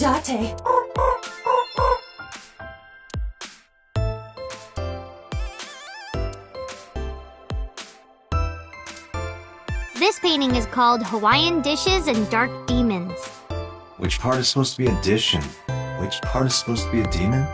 Date. This painting is called Hawaiian Dishes and Dark Demons. Which part is supposed to be a dish and which part is supposed to be a demon?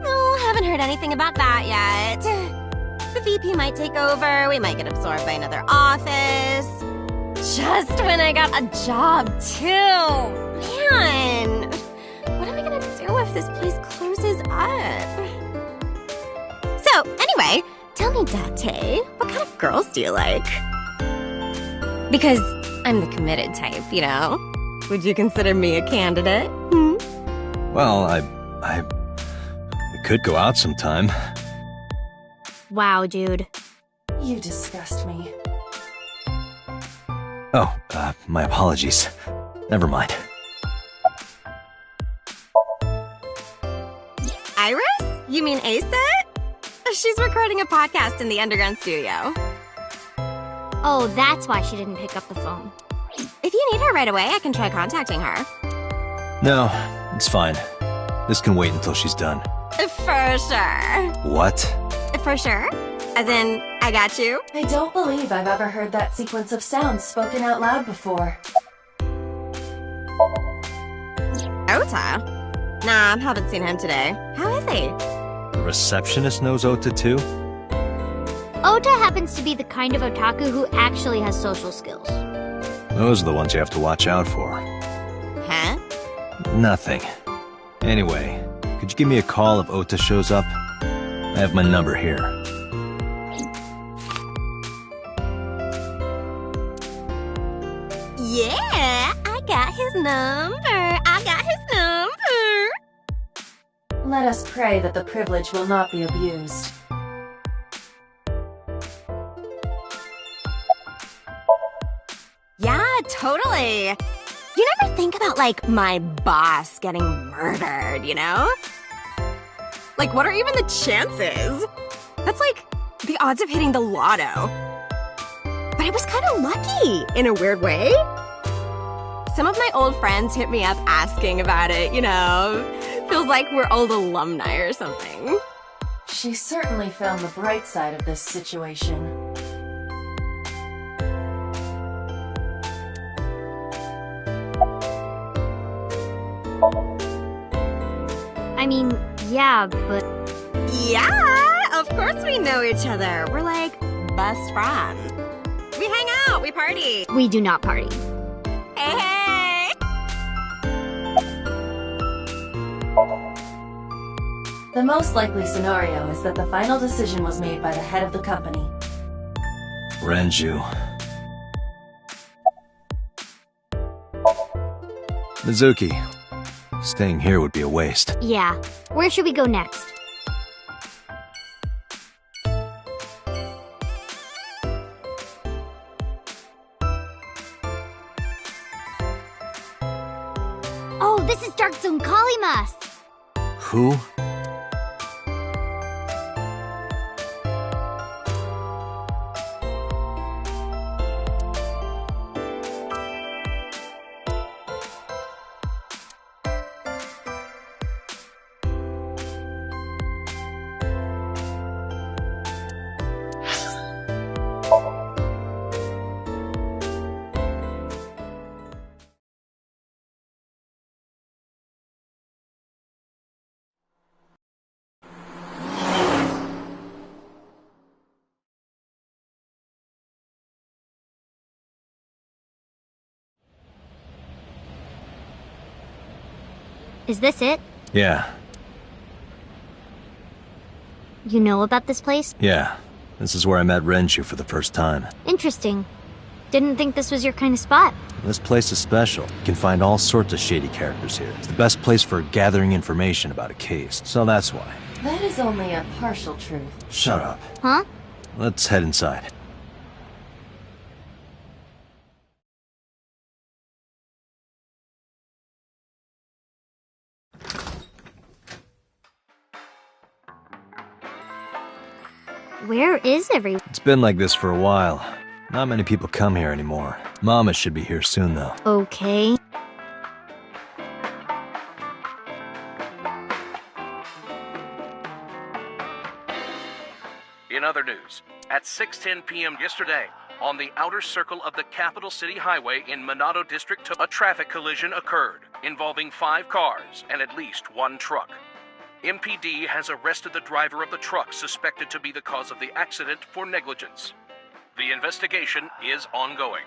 No, haven't heard anything about that yet. The VP might take over, we might get absorbed by another office. Just when I got a job, too. Man, what am I gonna do if this place closes up? So, anyway, tell me, Date, what kind of girls do you like? Because I'm the committed type, you know? Would you consider me a candidate? Well, we could go out sometime. Wow, dude. You disgust me. Oh, my apologies. Never mind. Iris? You mean Asit? She's recording a podcast in the underground studio. Oh, that's why she didn't pick up the phone. If you need her right away, I can try contacting her. No, it's fine. This can wait until she's done. For sure. What? For sure? As in, I got you? I don't believe I've ever heard that sequence of sounds spoken out loud before. Ota? Nah, haven't seen him today. How is he? The receptionist knows Ota too? Ota happens to be the kind of otaku who actually has social skills. Those are the ones you have to watch out for. Huh? Nothing. Anyway, could you give me a call if Ota shows up? I have my number here. Yeah, I got his number. Let us pray that the privilege will not be abused. Yeah, totally. You never think about, like, my boss getting murdered, you know? Like, what are even the chances? That's like the odds of hitting the lotto. But I was kind of lucky, in a weird way. Some of my old friends hit me up asking about it, you know? Feels like we're old alumni or something. She certainly found the bright side of this situation. I mean, yeah, but... Yeah, of course we know each other. We're like best friends. We hang out, we party. we do not party. Hey, hey! The most likely scenario is that the final decision was made by the head of the company. Renju. Mizuki. Staying here would be a waste. Yeah. Where should we go next? Oh, this is Dark Zone Kalimas! Who? Is this it? Yeah, You know about this place? yeah. This is where I met Renju for the first time. Interesting. Didn't think this was your kind of spot. This place is special. You can find all sorts of shady characters here. It's the best place for gathering information about a case, so that's why. That is only a partial truth. Shut up. Huh? Let's head inside. Where is everyone? It's been like this for a while. Not many people come here anymore. Mama should be here soon, though. Okay. In other news, at 6:10 p.m. yesterday, on the outer circle of the Capital City Highway in Minato District, a traffic collision occurred involving 5 cars and at least 1 truck. MPD has arrested the driver of the truck suspected to be the cause of the accident for negligence. The investigation is ongoing.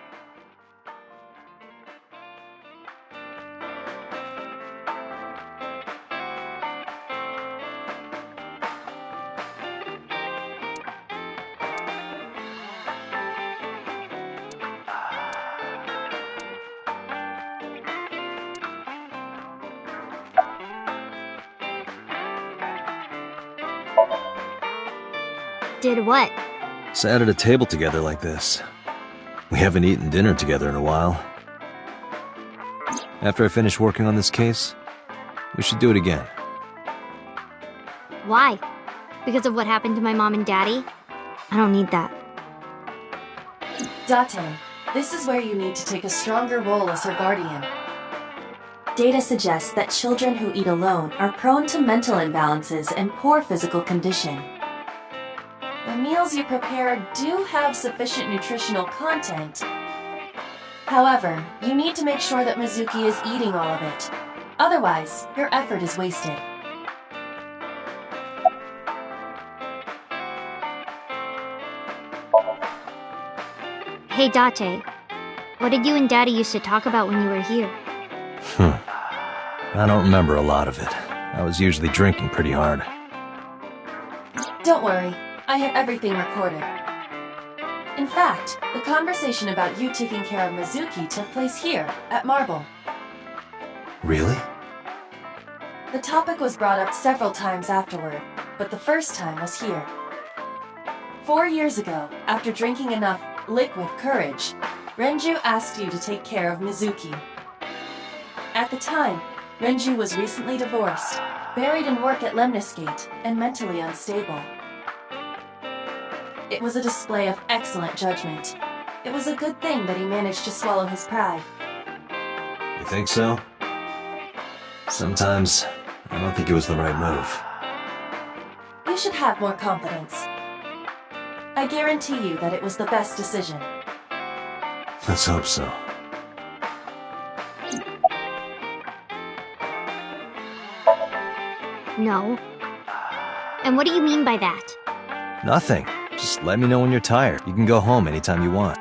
Did what? Sat at a table together like this. We haven't eaten dinner together in a while. After I finish working on this case, we should do it again. Why? Because of what happened to my mom and daddy? I don't need that. Date, this is where you need to take a stronger role as her guardian. Data suggests that children who eat alone are prone to mental imbalances and poor physical condition. The meals you prepare do have sufficient nutritional content. However, you need to make sure that Mizuki is eating all of it. Otherwise, your effort is wasted. Hey, Date. What did you and Daddy used to talk about when you were here? I don't remember a lot of it. I was usually drinking pretty hard. Don't worry, I have everything recorded. In fact, the conversation about you taking care of Mizuki took place here, at Marble. Really? The topic was brought up several times afterward, but the first time was here. 4 years ago, after drinking enough liquid courage, Renju asked you to take care of Mizuki. At the time, Renju was recently divorced, buried in work at Lemniscate, and mentally unstable. It was a display of excellent judgment. It was a good thing that he managed to swallow his pride. You think so? Sometimes, I don't think it was the right move. You should have more confidence. I guarantee you that it was the best decision. Let's hope so. No. And what do you mean by that? Nothing. Just let me know when you're tired. You can go home anytime you want.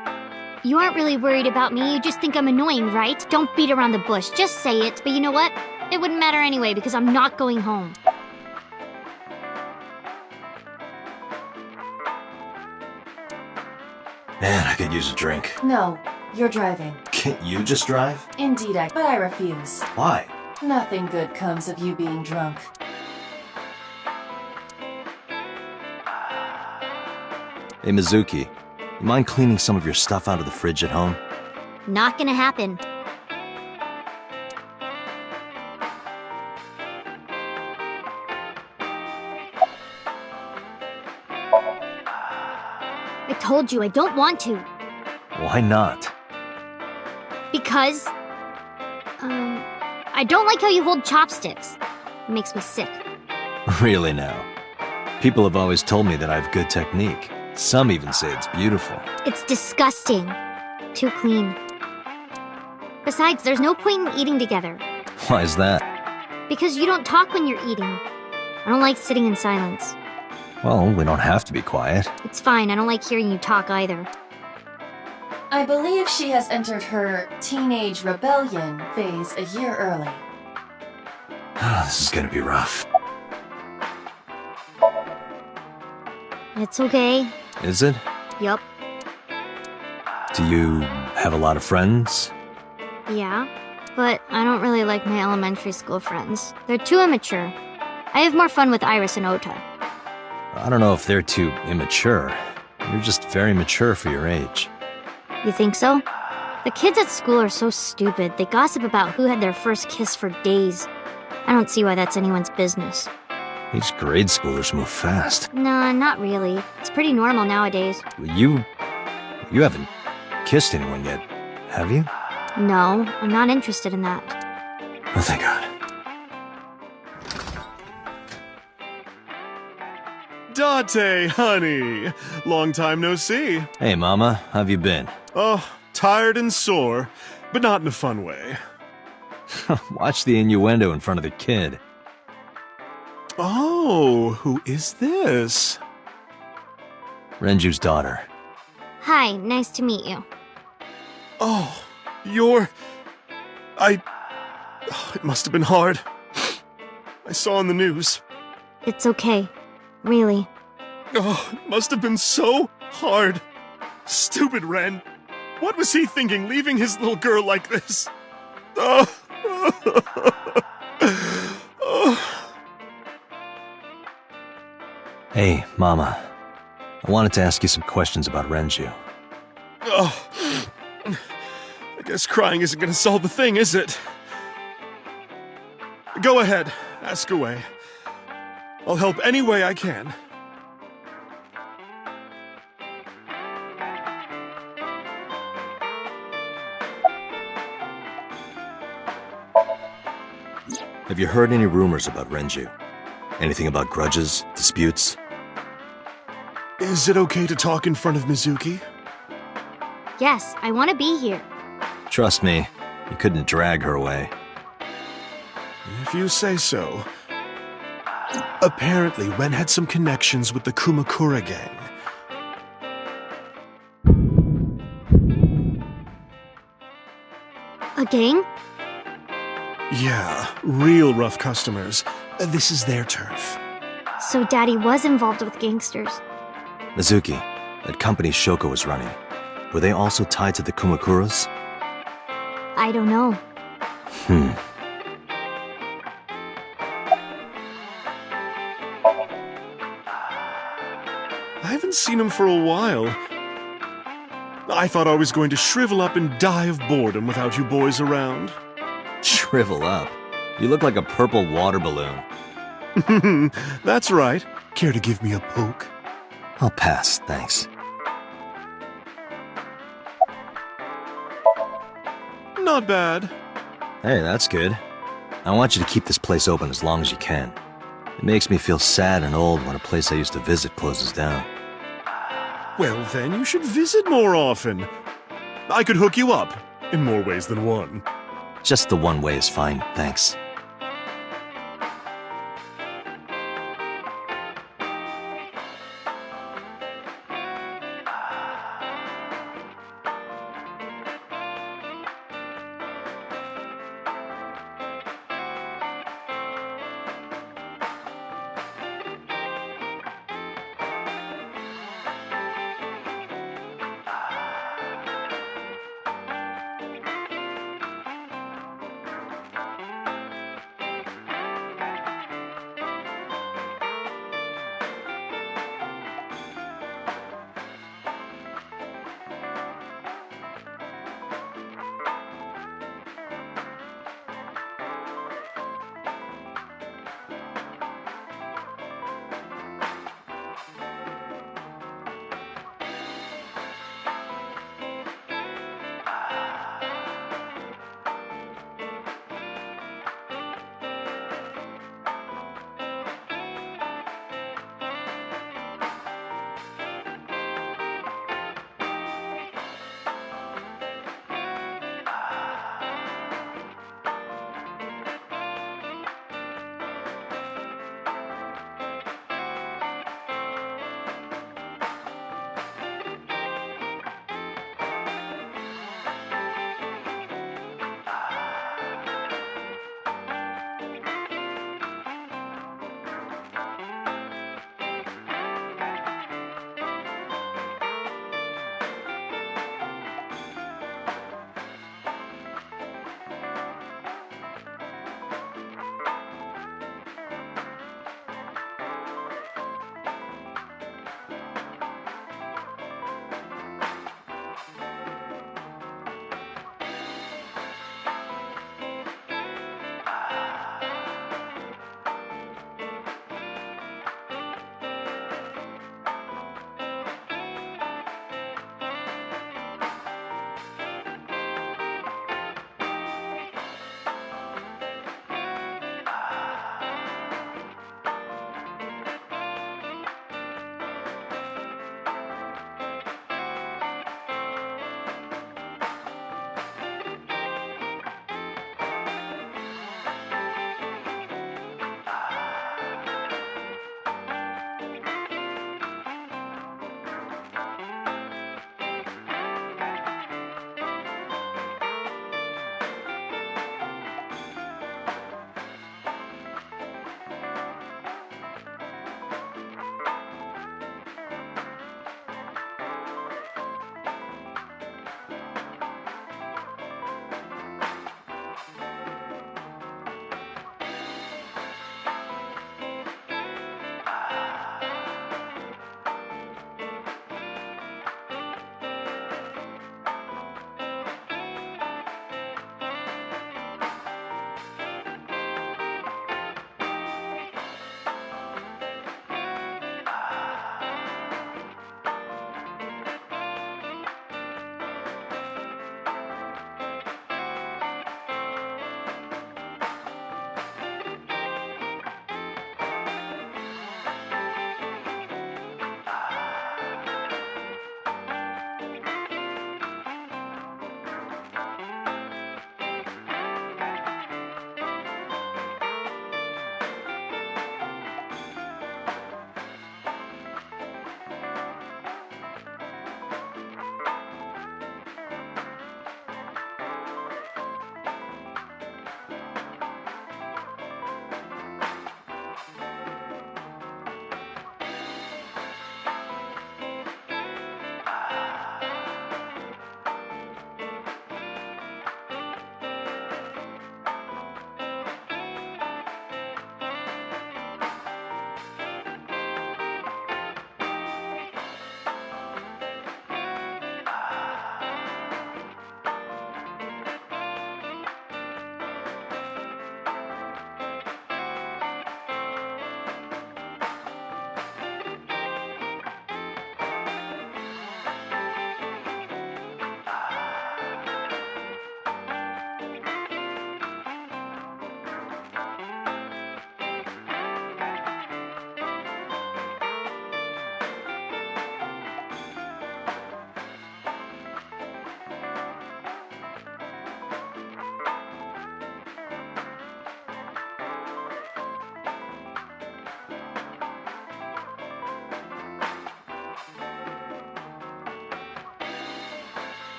You aren't really worried about me, you just think I'm annoying, right? Don't beat around the bush, just say it. But you know what? It wouldn't matter anyway because I'm not going home. Man, I could use a drink. No, you're driving. Can't you just drive? Indeed, but I refuse. Why? Nothing good comes of you being drunk. Hey, Mizuki, you mind cleaning some of your stuff out of the fridge at home? Not gonna happen. I told you I don't want to. Why not? Because... I don't like how you hold chopsticks. It makes me sick. Really now? People have always told me that I have good technique. Some even say it's beautiful. It's disgusting. Too clean. Besides, there's no point in eating together. Why is that? Because you don't talk when you're eating. I don't like sitting in silence. Well, we don't have to be quiet. It's fine, I don't like hearing you talk either. I believe she has entered her teenage rebellion phase a year early. This is gonna be rough. It's okay. Is it? Yup. Do you have a lot of friends? Yeah. But I don't really like my elementary school friends. They're too immature. I have more fun with Iris and Ota. I don't know if they're too immature. You're just very mature for your age. You think so? The kids at school are so stupid. They gossip about who had their first kiss for days. I don't see why that's anyone's business. These grade schoolers move fast. Nah, not really. It's pretty normal nowadays. You haven't kissed anyone yet, have you? No, I'm not interested in that. Oh, thank God. Date, honey. Long time no see. Hey, Mama, how have you been? Oh, tired and sore, but not in a fun way. Watch the innuendo in front of the kid. Oh, who is this? Renju's daughter. Hi, nice to meet you. Oh, it must have been hard. I saw on the news. It's okay. Really. Oh, it must have been so hard. Stupid Ren. What was he thinking, leaving his little girl like this? Oh. Oh. Hey, Mama. I wanted to ask you some questions about Renju. Oh. I guess crying isn't gonna solve the thing, is it? Go ahead, ask away. I'll help any way I can. Have you heard any rumors about Renju? Anything about grudges, disputes? Is it okay to talk in front of Mizuki? Yes, I want to be here. Trust me, you couldn't drag her away. If you say so. Apparently, Ren had some connections with the Kumakura gang. A gang? Yeah, real rough customers. This is their turf. So Daddy was involved with gangsters. Mizuki, that company Shoko was running, were they also tied to the Kumakuras? I don't know. I haven't seen him for a while. I thought I was going to shrivel up and die of boredom without you boys around. Shrivel up. You look like a purple water balloon. That's right. Care to give me a poke? I'll pass, thanks. Not bad. Hey, that's good. I want you to keep this place open as long as you can. It makes me feel sad and old when a place I used to visit closes down. Well, then you should visit more often. I could hook you up, in more ways than one. Just the one way is fine, thanks.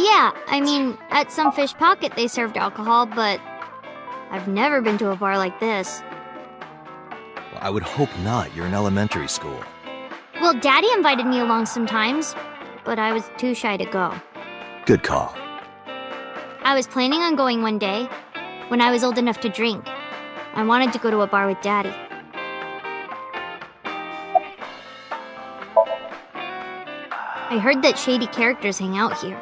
Yeah, I mean, at some fish pocket they served alcohol, but I've never been to a bar like this. Well, I would hope not. You're in elementary school. Well, Daddy invited me along sometimes, but I was too shy to go. Good call. I was planning on going one day, when I was old enough to drink. I wanted to go to a bar with Daddy. I heard that shady characters hang out here.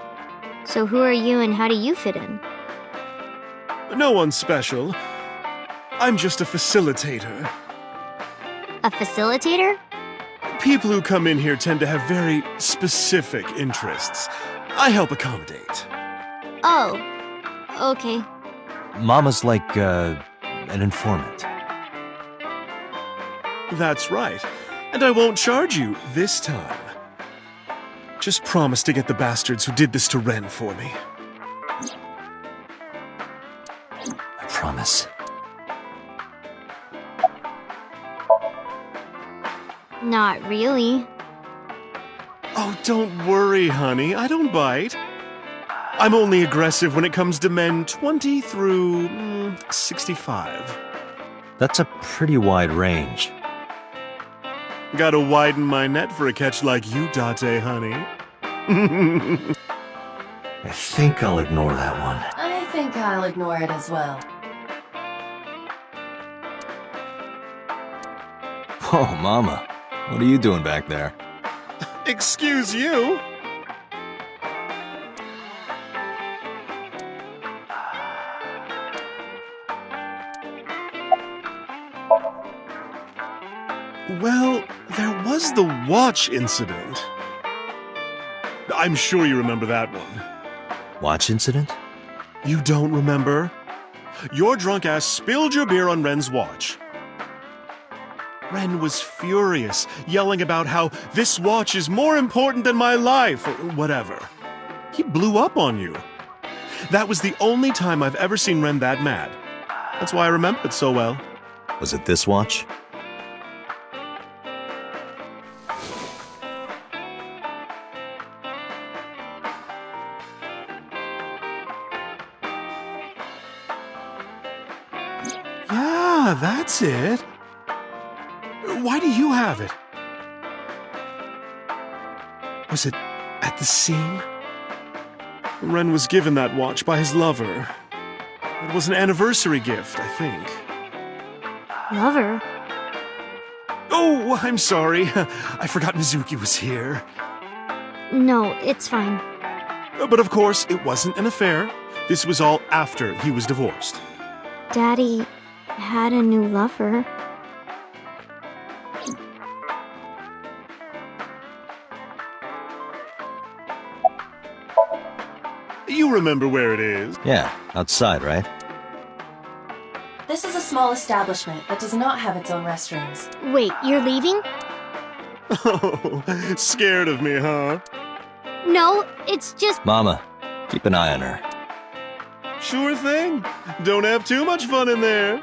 So who are you and how do you fit in? No one special. I'm just a facilitator. A facilitator? People who come in here tend to have very specific interests. I help accommodate. Oh, okay. Mama's like, an informant. That's right. And I won't charge you this time. Just promise to get the bastards who did this to Ren for me. I promise. Not really. Oh, don't worry, honey. I don't bite. I'm only aggressive when it comes to men 20 through 65. That's a pretty wide range. Gotta widen my net for a catch like you, Date, honey. I think I'll ignore that one. I think I'll ignore it as well. Whoa, Mama. What are you doing back there? Excuse you? Well, there was the watch incident. I'm sure you remember that one. Watch incident? You don't remember? Your drunk ass spilled your beer on Ren's watch. Ren was furious, yelling about how this watch is more important than my life, or whatever. He blew up on you. That was the only time I've ever seen Ren that mad. That's why I remember it so well. Was it this watch? Yeah, that's it. Why do you have it? Was it at the scene? Ren was given that watch by his lover. It was an anniversary gift, I think. Lover? Oh, I'm sorry. I forgot Mizuki was here. No, it's fine. But of course, it wasn't an affair. This was all after he was divorced. Daddy had a new lover. You remember where it is? Yeah, outside, right? This is a small establishment that does not have its own restrooms. Wait, you're leaving? Oh, scared of me, huh? No, it's just... Mama, keep an eye on her. Sure thing. Don't have too much fun in there.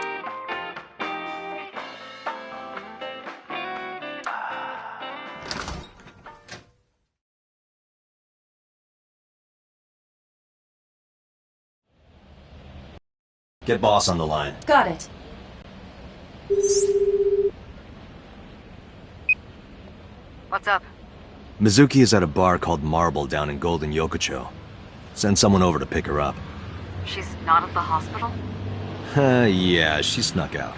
Get boss on the line. Got it. What's up? Mizuki is at a bar called Marble down in Golden Yokocho. Send someone over to pick her up. She's not at the hospital? Yeah, she snuck out.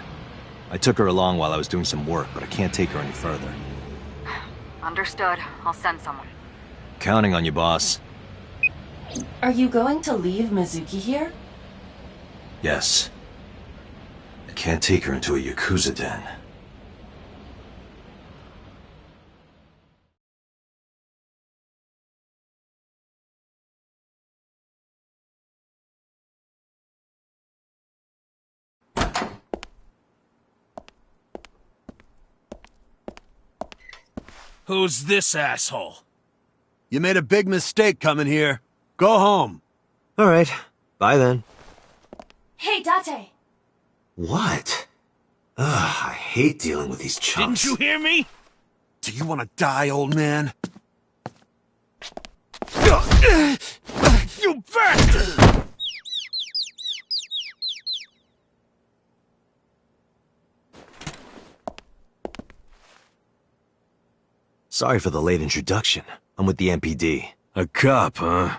I took her along while I was doing some work, but I can't take her any further. Understood. I'll send someone. Counting on you, boss. Are you going to leave Mizuki here? Yes. I can't take her into a Yakuza den. Who's this asshole? You made a big mistake coming here. Go home. All right. Bye then. Hey, Date! What? Ugh, I hate dealing with these chumps. Didn't you hear me? Do you want to die, old man? You bastard! Sorry for the late introduction. I'm with the MPD. A cop, huh?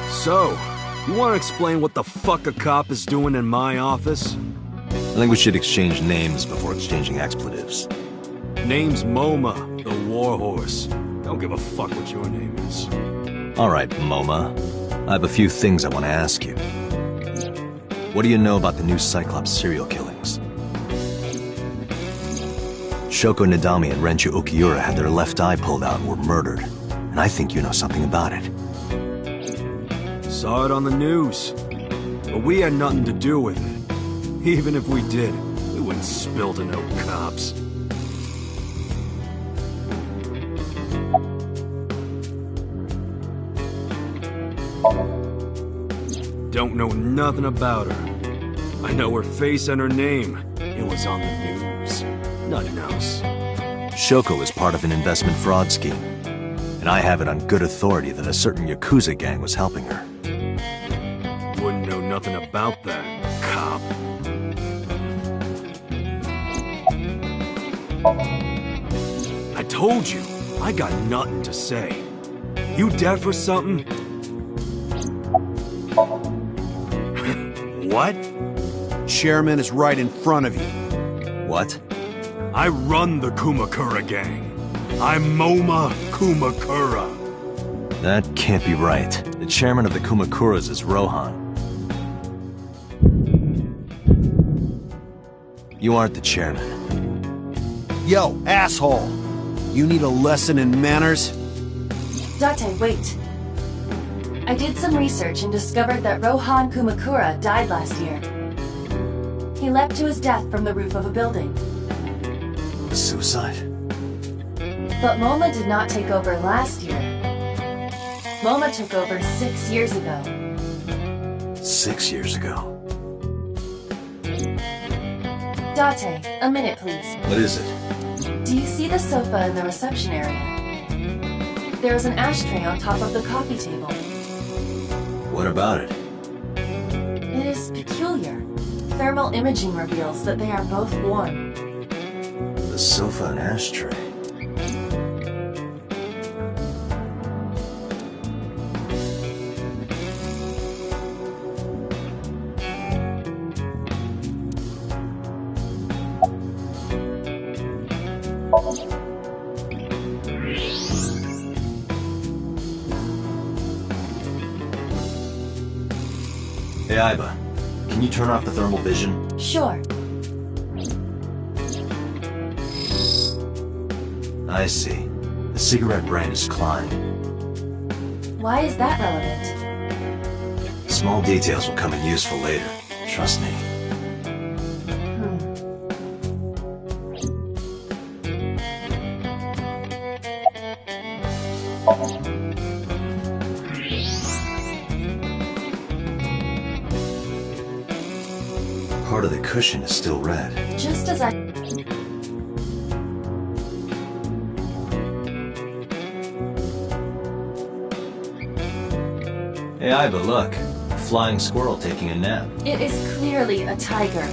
So, you want to explain what the fuck a cop is doing in my office? I think we should exchange names before exchanging expletives. Name's MoMA, the Warhorse. Don't give a fuck what your name is. All right, MoMA. I have a few things I want to ask you. What do you know about the new Cyclops serial killings? Shoko Nadami and Renju Ukiura had their left eye pulled out and were murdered. And I think you know something about it. Saw it on the news. But we had nothing to do with it. Even if we did, we wouldn't spill to no cops. Don't know nothing about her. I know her face and her name. It was on the news. Nothing else. Shoko is part of an investment fraud scheme. And I have it on good authority that a certain Yakuza gang was helping her. Wouldn't know nothing about that, cop. I told you, I got nothing to say. You deaf or something? What? Chairman is right in front of you. What? I run the Kumakura gang. I'm MoMA Kumakura. That can't be right. The chairman of the Kumakuras is Rohan. You aren't the chairman. Yo, asshole! You need a lesson in manners? Date, wait. I did some research and discovered that Rohan Kumakura died last year. He leapt to his death from the roof of a building. Suicide? But MoMA did not take over last year. MoMA took over 6 years ago. 6 years ago. Date, a minute please. What is it? Do you see the sofa in the reception area? There is an ashtray on top of the coffee table. What about it? It is peculiar. Thermal imaging reveals that they are both warm. The sofa and ashtray. Hey, Aiba. Can you turn off the thermal vision? Sure. I see. The cigarette brand is Klein. Why is that relevant? Small details will come in useful later. Trust me. Part of the cushion is still red. Just as I... Hey, Aiba, look. A flying squirrel taking a nap. It is clearly a tiger.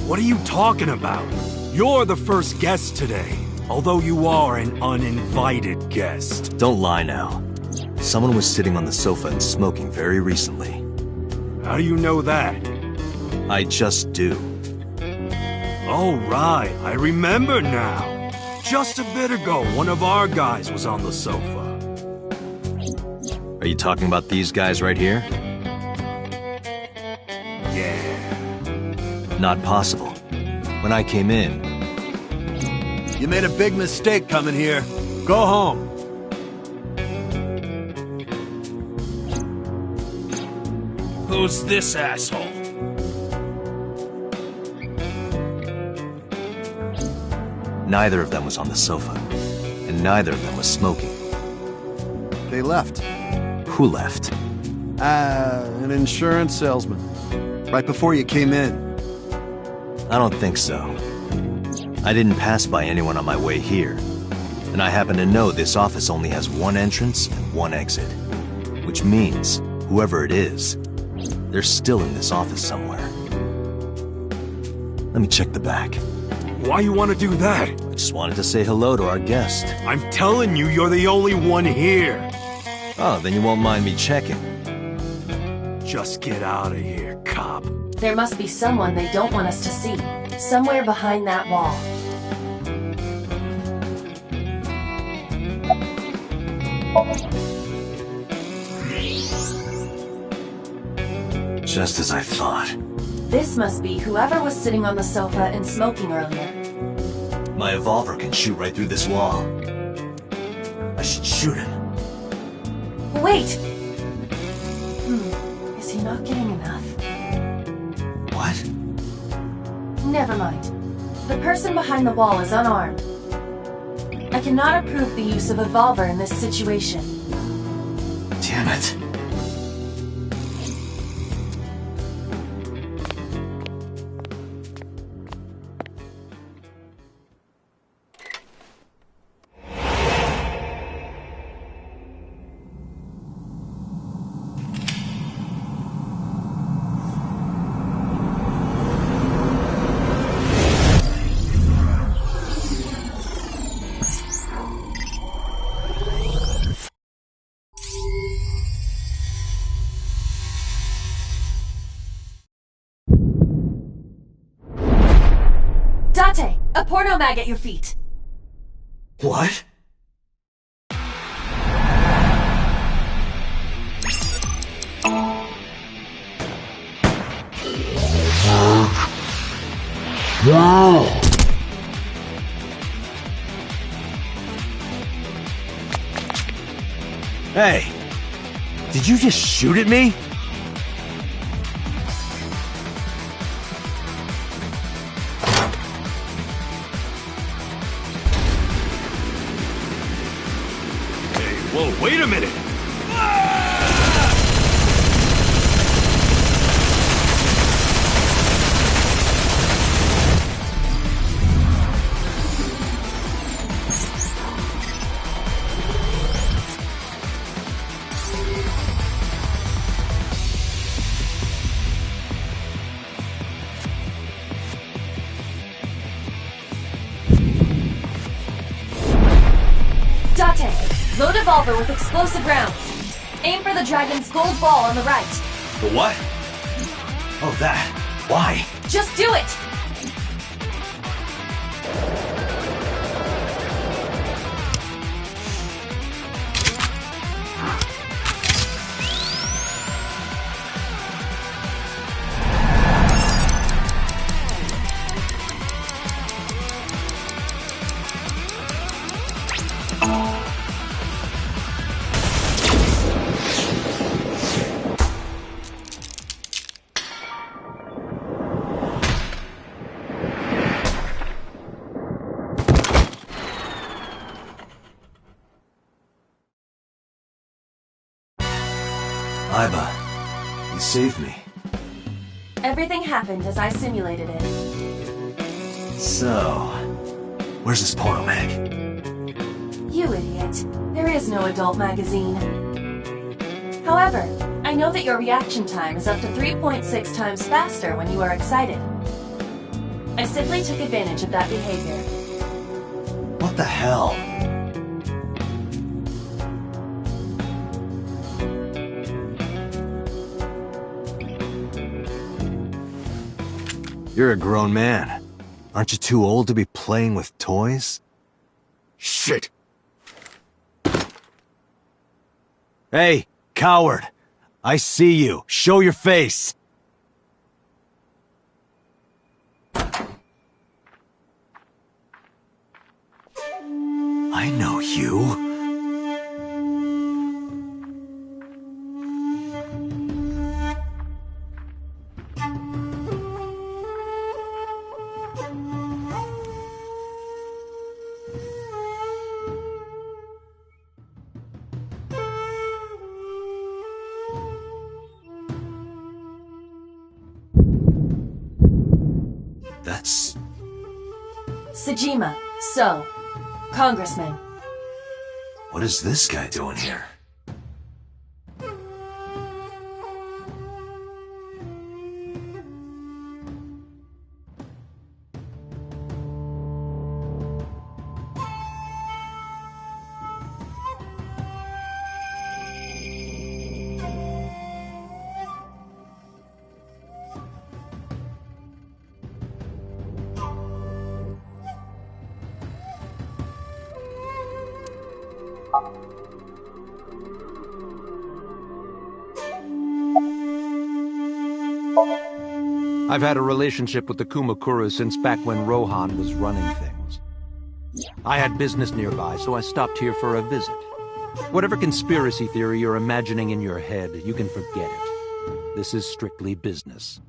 What are you talking about? You're the first guest today, although you are an uninvited guest. Don't lie now. Someone was sitting on the sofa and smoking very recently. How do you know that? I just do. Oh, right, I remember now. Just a bit ago, one of our guys was on the sofa. Are you talking about these guys right here? Yeah. Not possible. When I came in... You made a big mistake coming here. Go home. Who's this asshole? Neither of them was on the sofa. And neither of them was smoking. They left. Who left? An insurance salesman. Right before you came in. I don't think so. I didn't pass by anyone on my way here. And I happen to know this office only has one entrance and one exit. Which means, whoever it is, they're still in this office somewhere. Let me check the back. Why you want to do that? I just wanted to say hello to our guest. I'm telling you, you're the only one here. Oh, then you won't mind me checking. Just get out of here, cop. There must be someone they don't want us to see. Somewhere behind that wall. Just as I thought. This must be whoever was sitting on the sofa and smoking earlier. My evolver can shoot right through this wall. I should shoot him. Wait! Is he not getting enough? What? Never mind. The person behind the wall is unarmed. I cannot approve the use of evolver in this situation. Damn it. Date! A porno mag at your feet! What? Hey! Did you just shoot at me? Whoa, wait a minute! Date! Load evolver with explosive rounds. Aim for the dragon's gold ball on the right. The what? Oh, that. Why? Just do it! Aiba, you saved me. Everything happened as I simulated it. So, where's this porno mag? You idiot. There is no adult magazine. However, I know that your reaction time is up to 3.6 times faster when you are excited. I simply took advantage of that behavior. What the hell? You're a grown man. Aren't you too old to be playing with toys? Shit! Hey, coward! I see you. Show your face! I know you. That's... Sejima, so, Congressman. What is this guy doing here? I've had a relationship with the Kumakuras since back when Rohan was running things. I had business nearby, so I stopped here for a visit. Whatever conspiracy theory you're imagining in your head, you can forget it. This is strictly business.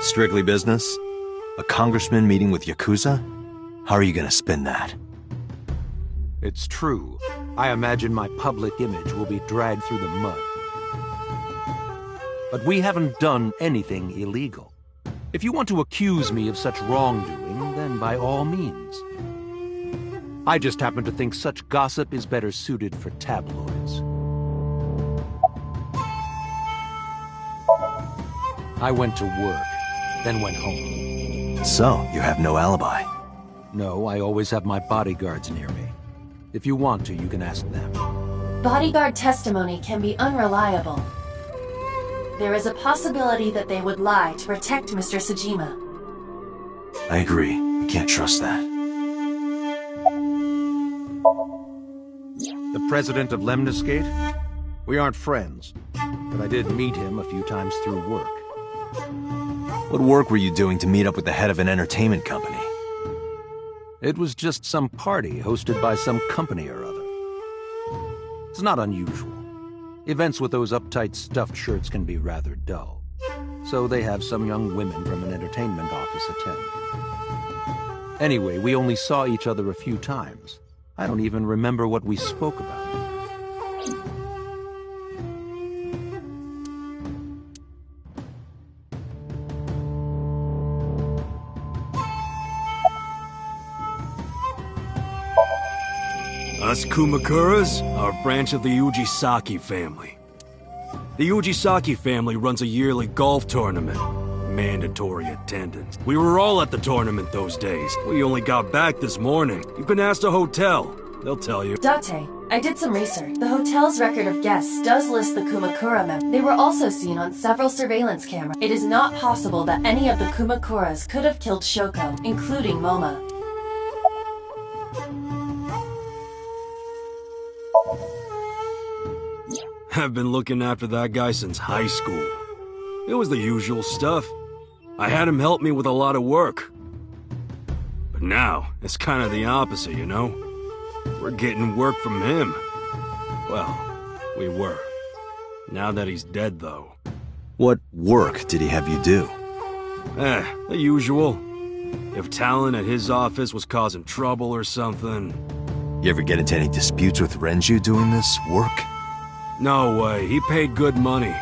Strictly business? A congressman meeting with Yakuza? How are you gonna spin that? It's true. I imagine my public image will be dragged through the mud. But we haven't done anything illegal. If you want to accuse me of such wrongdoing, then by all means. I just happen to think such gossip is better suited for tabloids. I went to work, then went home. So, you have no alibi? No, I always have my bodyguards near me. If you want to, you can ask them. Bodyguard testimony can be unreliable. There is a possibility that they would lie to protect Mr. Sejima. I agree. We can't trust that. The president of Lemniscate? We aren't friends, but I did meet him a few times through work. What work were you doing to meet up with the head of an entertainment company? It was just some party hosted by some company or other. It's not unusual. Events with those uptight stuffed shirts can be rather dull. So they have some young women from an entertainment office attend. Anyway, we only saw each other a few times. I don't even remember what we spoke about. Us Kumakuras are a branch of the Ujisaki family. The Ujisaki family runs a yearly golf tournament. Mandatory attendance. We were all at the tournament those days. We only got back this morning. You can ask the hotel. They'll tell you. Date, I did some research. The hotel's record of guests does list the Kumakura members. They were also seen on several surveillance cameras. It is not possible that any of the Kumakuras could have killed Shoko, including Moma. I've been looking after that guy since high school. It was the usual stuff. I had him help me with a lot of work. But now, it's kind of the opposite, you know? We're getting work from him. Well, we were. Now that he's dead, though. What work did he have you do? The usual. If Talon at his office was causing trouble or something... You ever get into any disputes with Renju doing this work? No way, he paid good money.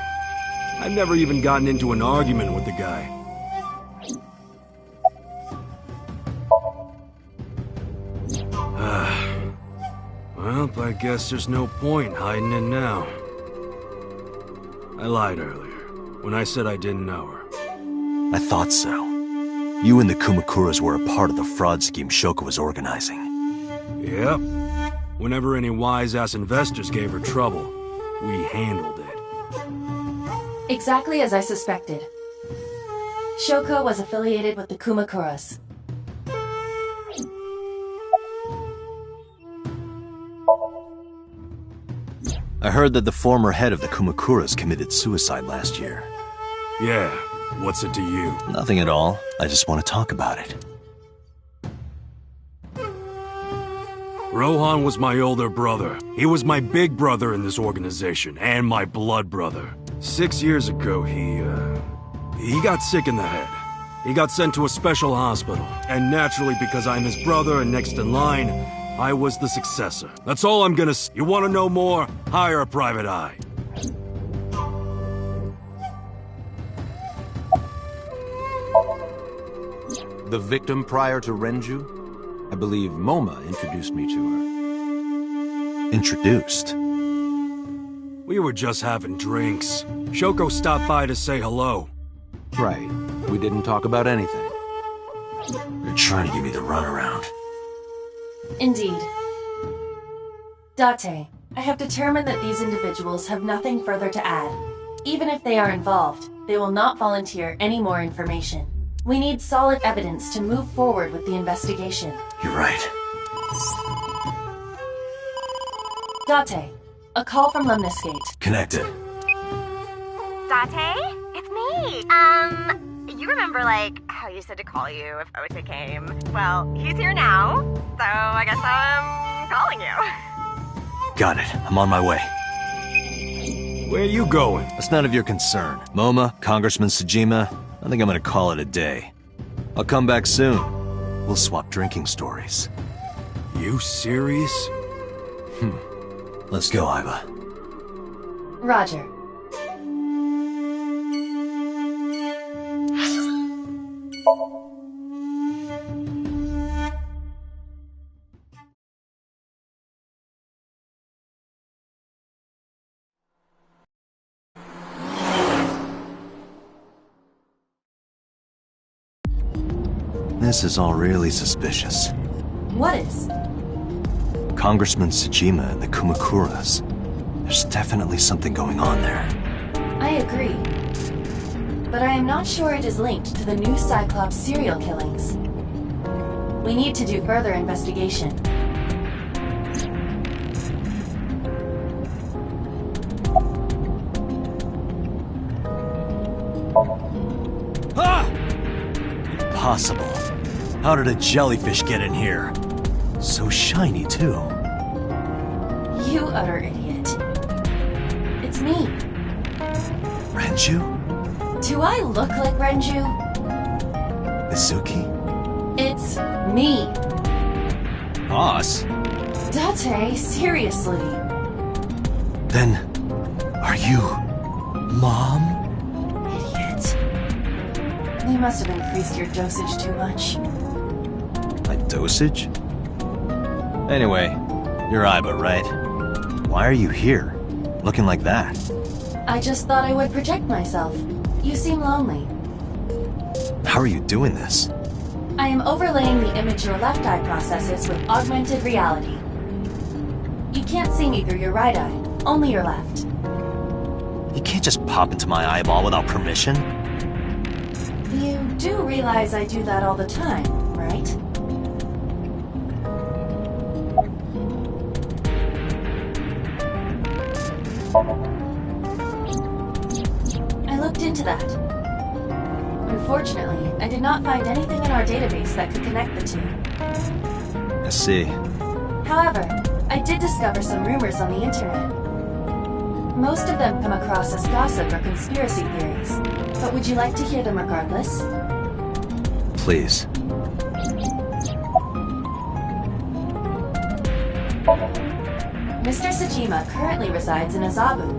I've never even gotten into an argument with the guy. Well, I guess there's no point hiding it now. I lied earlier, when I said I didn't know her. I thought so. You and the Kumakuras were a part of the fraud scheme Shoko was organizing. Yep. Whenever any wise-ass investors gave her trouble, we handled it. Exactly as I suspected. Shoko was affiliated with the Kumakuras. I heard that the former head of the Kumakuras committed suicide last year. Yeah, what's it to you? Nothing at all. I just want to talk about it. Rohan was my older brother. He was my big brother in this organization, and my blood brother. 6 years ago, he got sick in the head. He got sent to a special hospital. And naturally, because I'm his brother and next in line, I was the successor. That's all I'm gonna say. You wanna know more? Hire a private eye. The victim prior to Renju? I believe Moma introduced me to her. Introduced? We were just having drinks. Shoko stopped by to say hello. Right. We didn't talk about anything. You're trying to give me the runaround. Indeed. Date, I have determined that these individuals have nothing further to add. Even if they are involved, they will not volunteer any more information. We need solid evidence to move forward with the investigation. You're right. Date, a call from Lemniscate. Connected. Date? It's me! You remember, like, how you said to call you if Ote came? Well, he's here now, so I guess I'm calling you. Got it. I'm on my way. Where are you going? That's none of your concern. Moma, Congressman Sejima, I think I'm gonna call it a day. I'll come back soon. We'll swap drinking stories. You serious? Let's go, Aiba. Roger. This is all really suspicious. What is? Congressman Sejima and the Kumakuras. There's definitely something going on there. I agree. But I am not sure it is linked to the new Cyclops serial killings. We need to do further investigation. Impossible. How did a jellyfish get in here? So shiny, too. You utter idiot. It's me. Renju? Do I look like Renju? Mizuki? It's me. Us? Date, seriously. Then, are you... Mom? Idiot. You must have increased your dosage too much. My dosage? Anyway, you're Aiba, right? Why are you here? Looking like that? I just thought I would protect myself. You seem lonely. How are you doing this? I am overlaying the image your left eye processes with augmented reality. You can't see me through your right eye, only your left. You can't just pop into my eyeball without permission. You do realize I do that all the time, right? I looked into that. Unfortunately, I did not find anything in our database that could connect the two. I see. However, I did discover some rumors on the internet. Most of them come across as gossip or conspiracy theories, but would you like to hear them regardless? Please. Mr. Sejima currently resides in Azabu.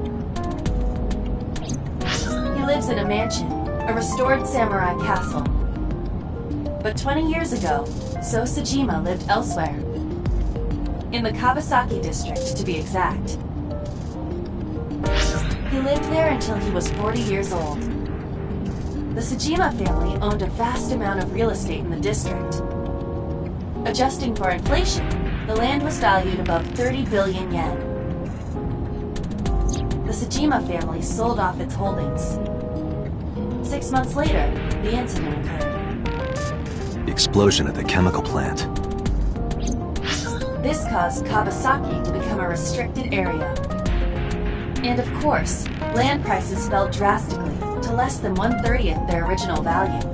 He lives in a mansion, a restored samurai castle. But 20 years ago, So Sejima lived elsewhere. In the Kawasaki district, to be exact. He lived there until he was 40 years old. The Sejima family owned a vast amount of real estate in the district. Adjusting for inflation, the land was valued above 30 billion yen. The Sejima family sold off its holdings. 6 months later, the incident occurred. The explosion at the chemical plant. This caused Kawasaki to become a restricted area. And of course, land prices fell drastically to less than 1/30th their original value.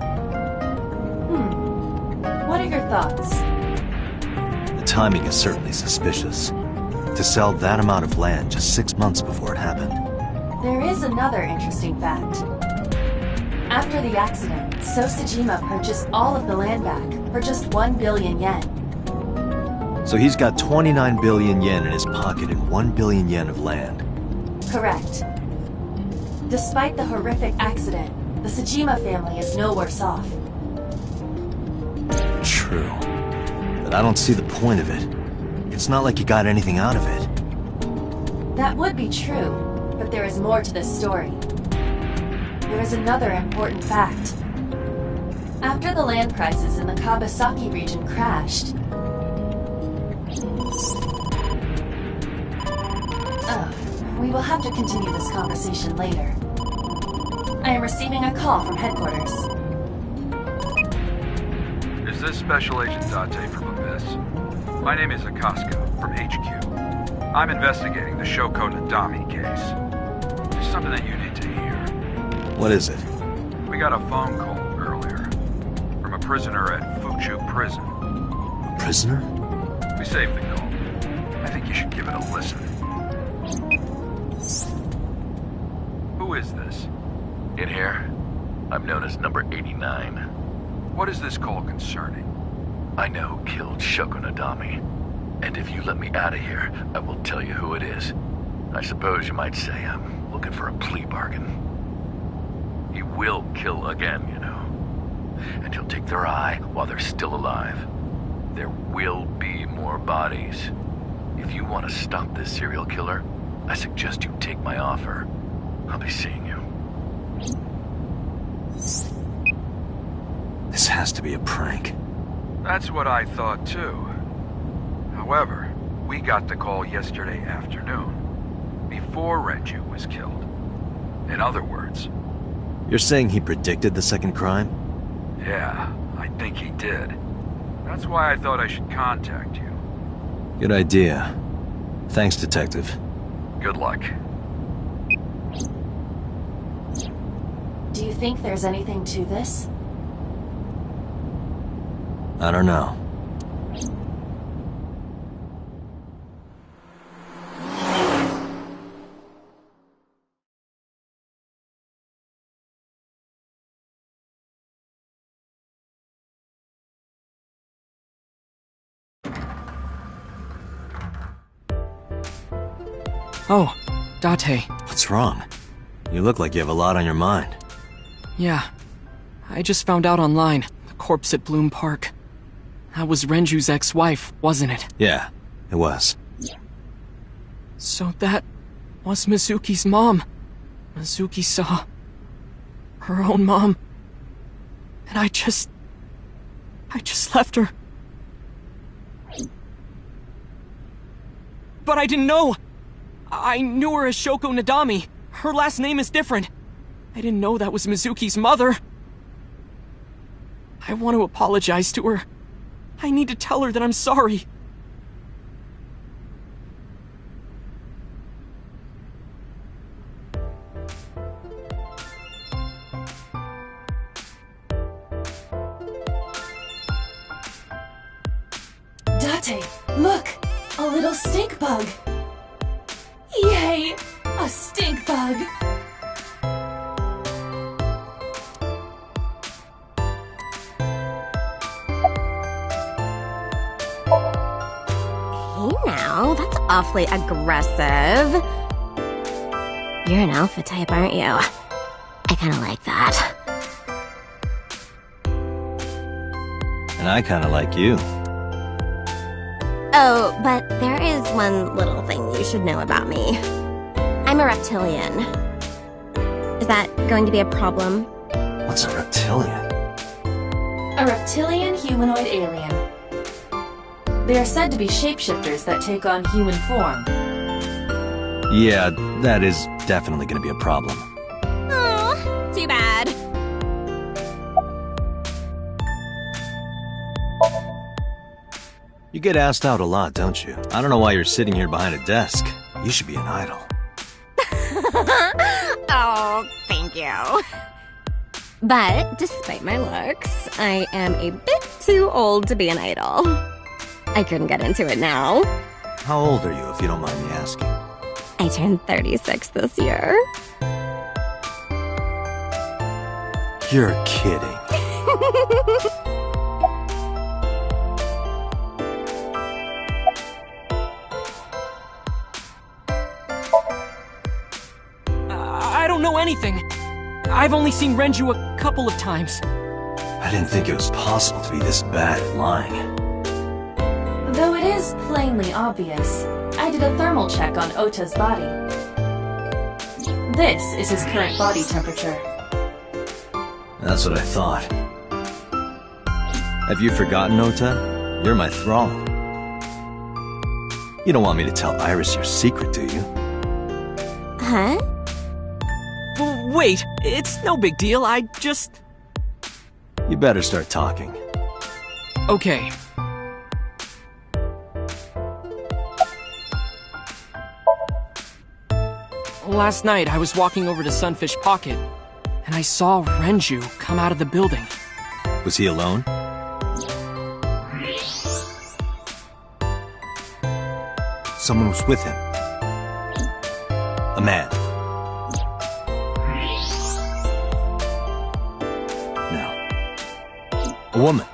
What are your thoughts? The timing is certainly suspicious. To sell that amount of land just 6 months before it happened. There is another interesting fact. After the accident, So Sejima purchased all of the land back for just 1 billion yen. So he's got 29 billion yen in his pocket and 1 billion yen of land. Correct. Despite the horrific accident, the Sejima family is no worse off. true. But I don't see the point of it. It's not like you got anything out of it. That would be true, but there is more to this story. There is another important fact. After the land prices in the Kabasaki region crashed... we will have to continue this conversation later. I am receiving a call from headquarters. Is this Special Agent Date from Abyss? My name is Akaska, from HQ. I'm investigating the Shoko Nadami case. There's something that you need to hear. What is it? We got a phone call earlier from a prisoner at Fuchu Prison. A prisoner? We saved the call. I think you should give it a listen. Who is this? In here, I'm known as number 89. What is this call concerning? I know who killed Shoko Nadami. And if you let me out of here, I will tell you who it is. I suppose you might say I'm looking for a plea bargain. He will kill again, you know. And he'll take their eye while they're still alive. There will be more bodies. If you want to stop this serial killer, I suggest you take my offer. I'll be seeing you. This has to be a prank. That's what I thought too. However, we got the call yesterday afternoon, before Renju was killed. In other words... You're saying he predicted the second crime? Yeah, I think he did. That's why I thought I should contact you. Good idea. Thanks, Detective. Good luck. Do you think there's anything to this? I don't know. Oh, Date. What's wrong? You look like you have a lot on your mind. Yeah. I just found out online. The corpse at Bloom Park. That was Renju's ex-wife, wasn't it? Yeah, it was. So that was Mizuki's mom. Mizuki saw her own mom. And I just left her. But I didn't know. I knew her as Shoko Nadami. Her last name is different. I didn't know that was Mizuki's mother. I want to apologize to her. I need to tell her that I'm sorry. Date, look! A little stink bug! Yay! A stink bug! Hey now, that's awfully aggressive. You're an alpha type, aren't you? I kinda like that. And I kinda like you. Oh, but there is one little thing you should know about me. I'm a reptilian. Is that going to be a problem? What's a reptilian? A reptilian humanoid alien. They are said to be shapeshifters that take on human form. Yeah, that is definitely gonna be a problem. Oh, too bad. You get asked out a lot, don't you? I don't know why you're sitting here behind a desk. You should be an idol. Oh, thank you. But despite my looks, I am a bit too old to be an idol. I couldn't get into it now. How old are you, if you don't mind me asking? I turned 36 this year. You're kidding. I don't know anything. I've only seen Renju a couple of times. I didn't think it was possible to be this bad at lying. Though it is plainly obvious, I did a thermal check on Ota's body. This is his current body temperature. That's what I thought. Have you forgotten, Ota? You're my thrall. You don't want me to tell Iris your secret, do you? Huh? Wait, it's no big deal, I just... You better start talking. Okay. Last night, I was walking over to Sunfish Pocket, and I saw Renju come out of the building. Was he alone? Someone was with him. A man. No. A woman.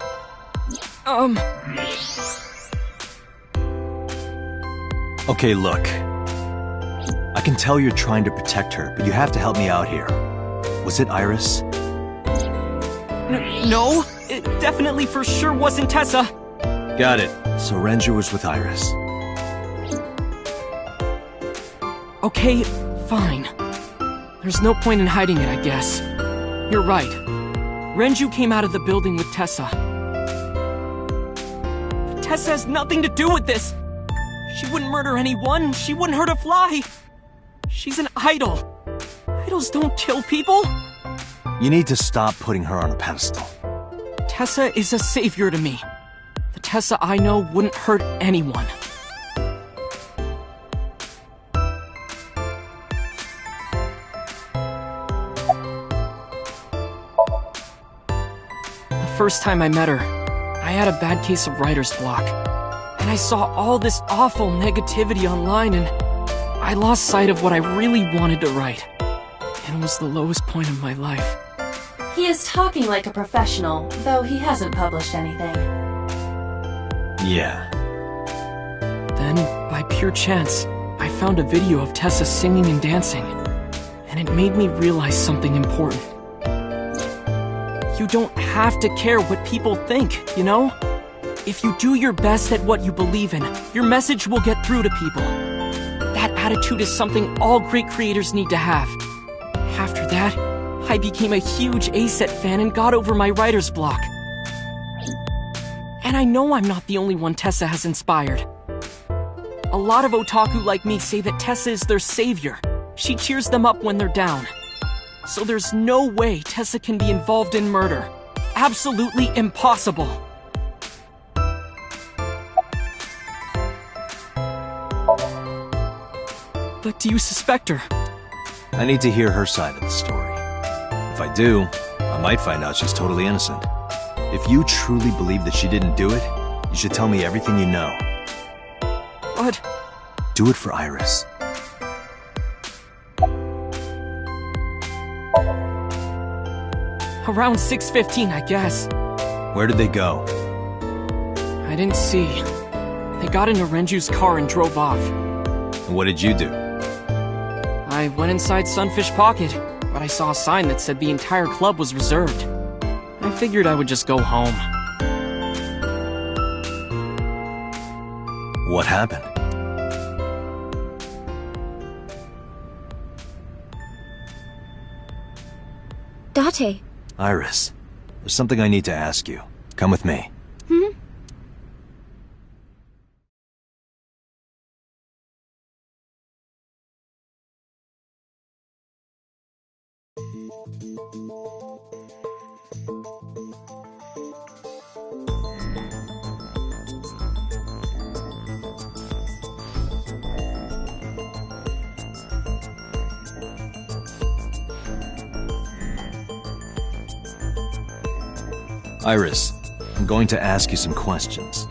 Okay, look. I can tell you're trying to protect her, but you have to help me out here. Was it Iris? No, it definitely for sure wasn't Tessa. Got it. So Renju was with Iris. Okay, fine. There's no point in hiding it, I guess. You're right. Renju came out of the building with Tessa. But Tessa has nothing to do with this. She wouldn't murder anyone. She wouldn't hurt a fly. She's an idol. Idols don't kill people. You need to stop putting her on a pedestal. Tessa is a savior to me. The Tessa I know wouldn't hurt anyone. The first time I met her, I had a bad case of writer's block. And I saw all this awful negativity online, and I lost sight of what I really wanted to write. And it was the lowest point of my life. He is talking like a professional, though he hasn't published anything. Yeah. Then, by pure chance, I found a video of Tessa singing and dancing, and it made me realize something important. You don't have to care what people think, you know? If you do your best at what you believe in, your message will get through to people. That attitude is something all great creators need to have. After that, I became a huge ACET fan and got over my writer's block. And I know I'm not the only one Tessa has inspired. A lot of otaku like me say that Tessa is their savior. She cheers them up when they're down. So there's no way Tessa can be involved in murder. Absolutely impossible. But do you suspect her? I need to hear her side of the story. If I do, I might find out she's totally innocent. If you truly believe that she didn't do it, you should tell me everything you know. But... Do it for Iris. Around 6:15, I guess. Where did they go? I didn't see. They got into Renju's car and drove off. And what did you do? I went inside Sunfish Pocket, but I saw a sign that said the entire club was reserved. I figured I would just go home. What happened? Date. Iris, there's something I need to ask you. Come with me. Iris, I'm going to ask you some questions.